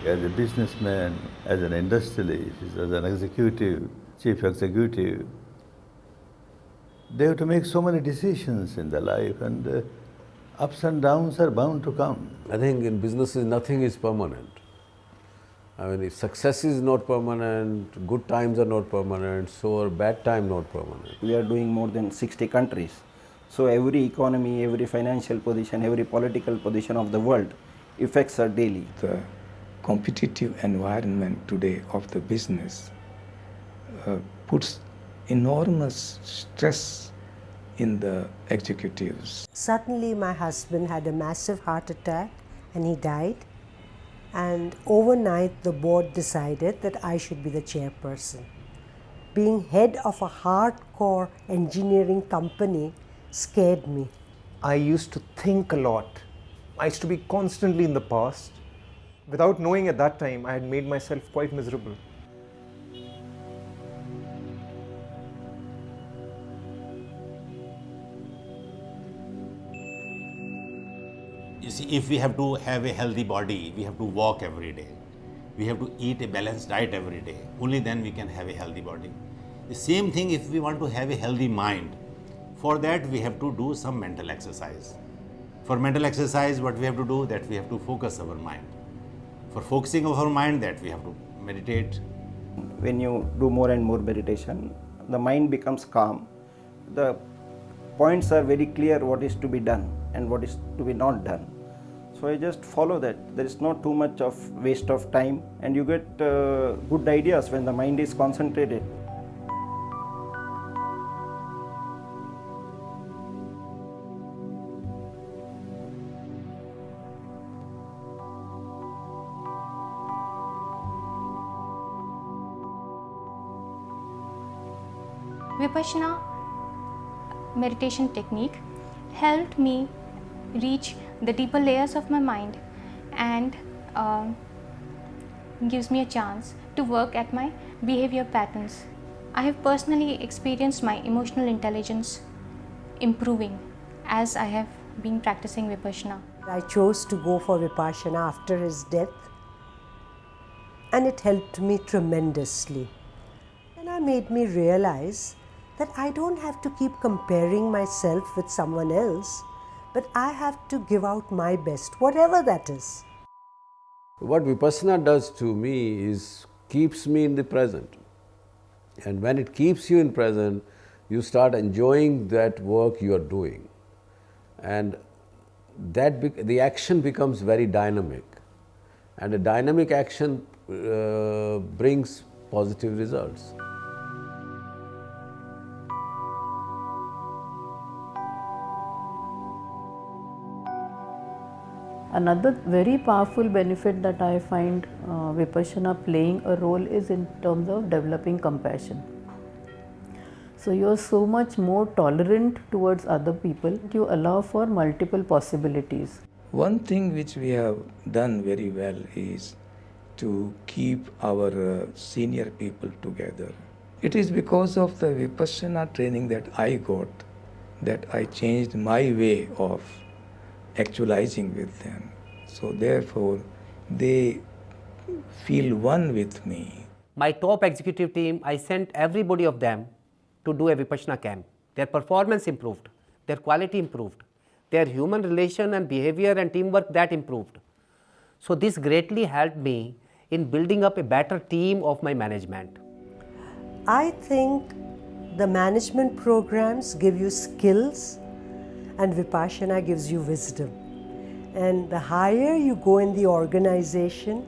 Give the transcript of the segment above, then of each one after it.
as a businessman, as an industrialist, as an executive, chief executive, they have to make so many decisions in their life, and ups and downs are bound to come. I think in businesses nothing is permanent. I mean, if success is not permanent, good times are not permanent, so are bad time not permanent. We are doing more than 60 countries. So every economy, every financial position, every political position of the world affects us daily. The competitive environment today of the business puts enormous stress in the executives. Suddenly my husband had a massive heart attack and he died. And overnight the board decided that I should be the chairperson. Being head of a hardcore engineering company scared me. I used to think a lot. I used to be constantly in the past. Without knowing at that time, I had made myself quite miserable. You see, if we have to have a healthy body, we have to walk every day. We have to eat a balanced diet every day. Only then we can have a healthy body. The same thing if we want to have a healthy mind. For that we have to do some mental exercise. For mental exercise, what we have to do, that we have to focus our mind. For focusing of our mind, that we have to meditate. When you do more and more meditation, the mind becomes calm. The points are very clear what is to be done and what is to be not done. So I just follow that. There is not too much of waste of time, and you get good ideas when the mind is concentrated. Vipassana meditation technique helped me reach the deeper layers of my mind and gives me a chance to work at my behavior patterns. I have personally experienced my emotional intelligence improving as I have been practicing Vipassana. I chose to go for Vipassana after his death, and it helped me tremendously. And it made me realize that I don't have to keep comparing myself with someone else, but I have to give out my best, whatever that is. What Vipassana does to me is keeps me in the present. And when it keeps you in present, you start enjoying that work you are doing. And that the action becomes very dynamic. And a dynamic action brings positive results. Another very powerful benefit that I find Vipassana playing a role is in terms of developing compassion. So you are so much more tolerant towards other people. You allow for multiple possibilities. One thing which we have done very well is to keep our senior people together. It is because of the Vipassana training that I got that I changed my way of actualizing with them. So therefore, they feel one with me. My top executive team, I sent everybody of them to do a Vipassana camp. Their performance improved, their quality improved, their human relation and behavior and teamwork that improved. So this greatly helped me in building up a better team of my management. I think the management programs give you skills and Vipassana gives you wisdom. And the higher you go in the organization,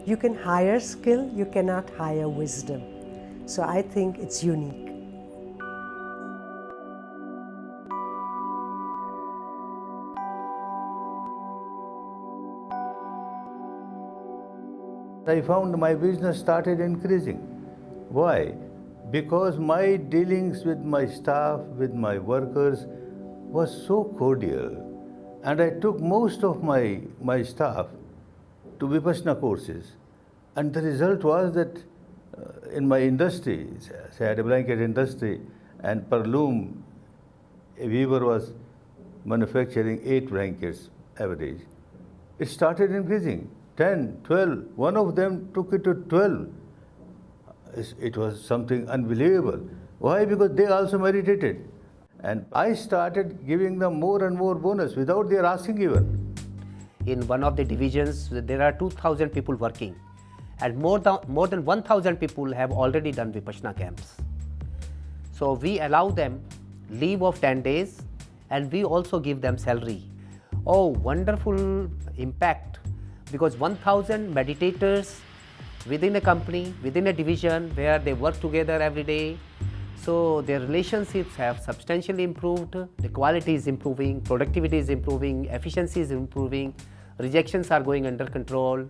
you can hire skill, you cannot hire wisdom. So I think it's unique. I found my business started increasing. Why? Because my dealings with my staff, with my workers, was so cordial, and I took most of my staff to Vipassana courses, and the result was that in my industry, say I had a blanket industry, and per loom a weaver was manufacturing 8 blankets average. It started increasing 10, 12. One of them took it to 12. It was something unbelievable. Why? Because they also meditated. And I started giving them more and more bonus without their asking even. In one of the divisions, there are 2,000 people working, and more than 1,000 people have already done Vipassana camps. So we allow them leave of 10 days, and we also give them salary. Oh, wonderful impact, because 1,000 meditators within a company, within a division where they work together every day. So their relationships have substantially improved, the quality is improving, productivity is improving, efficiency is improving, rejections are going under control.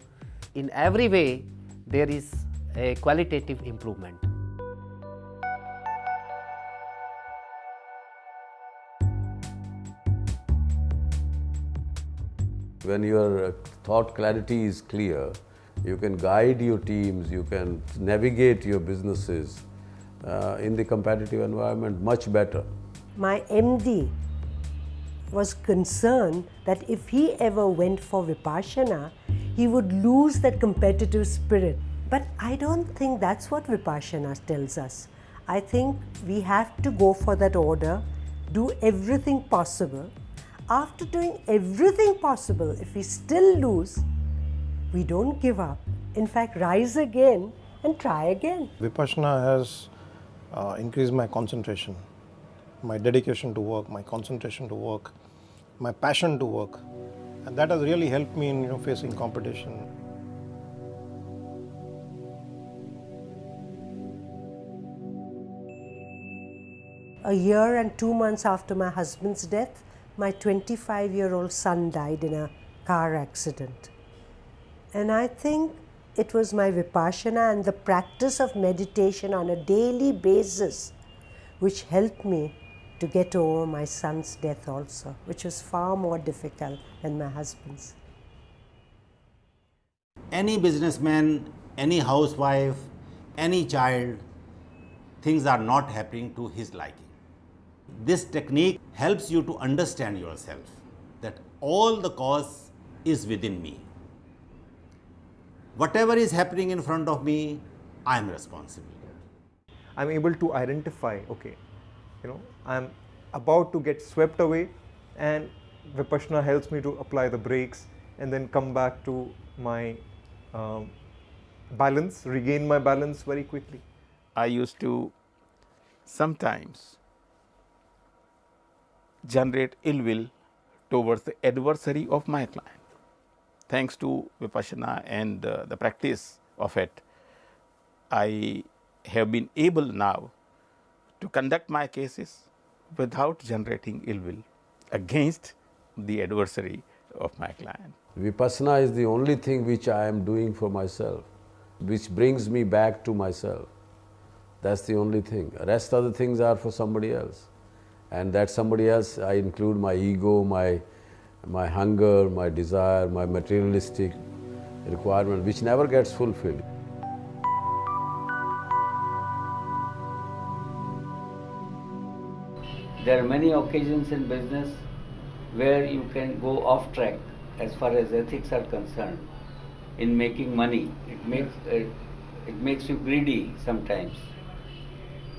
In every way, there is a qualitative improvement. When your thought clarity is clear, you can guide your teams, you can navigate your businesses in the competitive environment much better. My MD was concerned that if he ever went for Vipassana, he would lose that competitive spirit. But I don't think that's what Vipassana tells us. I think we have to go for that order, do everything possible. After doing everything possible, if we still lose, we don't give up. In fact, rise again and try again. Vipassana has increased my concentration, my dedication to work, my concentration to work, my passion to work, and that has really helped me in facing competition. A year and 2 months after my husband's death, my 25-year-old son died in a car accident. And I think it was my Vipassana and the practice of meditation on a daily basis which helped me to get over my son's death also, which was far more difficult than my husband's. Any businessman, any housewife, any child, things are not happening to his liking. This technique helps you to understand yourself, that all the cause is within me. Whatever is happening in front of me, I am responsible. I'm able to identify, okay, I'm about to get swept away, and Vipassana helps me to apply the brakes and then come back to my balance, regain my balance very quickly. I used to sometimes generate ill will towards the adversary of my client. Thanks to Vipassana and the practice of it, I have been able now to conduct my cases without generating ill will against the adversary of my client. Vipassana is the only thing which I am doing for myself, which brings me back to myself. That's the only thing. The rest of the things are for somebody else. And that somebody else, I include my ego, my hunger, my desire, my materialistic requirement, which never gets fulfilled. There are many occasions in business where you can go off track as far as ethics are concerned in making money. It makes you greedy sometimes.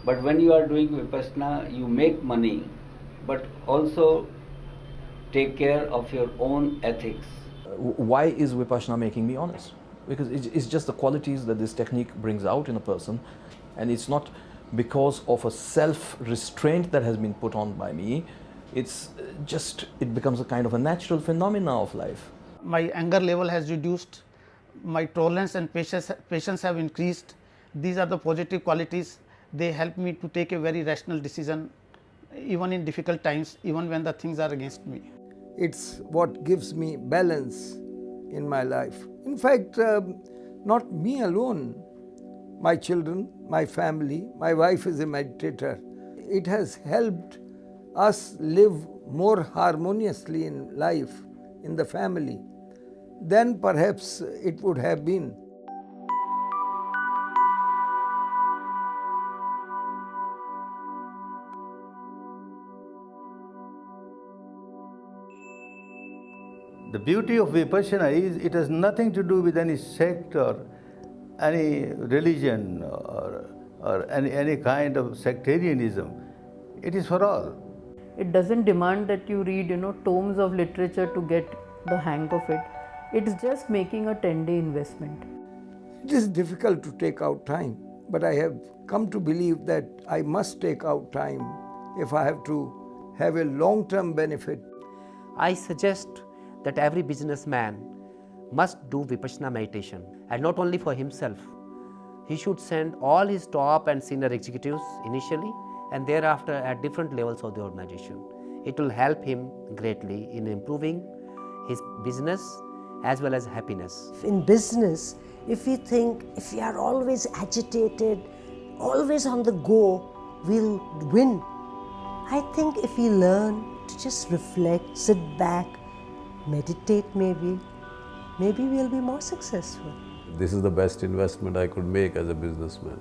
But when you are doing Vipassana, you make money, but also take care of your own ethics. Why is Vipassana making me honest? Because it's just the qualities that this technique brings out in a person, and it's not because of a self-restraint that has been put on by me. It's just, it becomes a kind of a natural phenomena of life. My anger level has reduced, my tolerance and patience have increased. These are the positive qualities. They help me to take a very rational decision even in difficult times, even when the things are against me. It's what gives me balance in my life. In fact, not me alone, my children, my family, my wife is a meditator. It has helped us live more harmoniously in life, in the family, than perhaps it would have been. The beauty of Vipassana is it has nothing to do with any sect or any religion or any kind of sectarianism. It is for all. It doesn't demand that you read, tomes of literature to get the hang of it. It's just making a 10-day investment. It is difficult to take out time, but I have come to believe that I must take out time if I have to have a long-term benefit. I suggest that every businessman must do Vipassana meditation, and not only for himself. He should send all his top and senior executives initially and thereafter at different levels of the organization. It will help him greatly in improving his business as well as happiness. In business, if we think if we are always agitated, always on the go, we'll win. I think if we learn to just reflect, sit back, meditate maybe we'll be more successful. This is the best investment I could make as a businessman.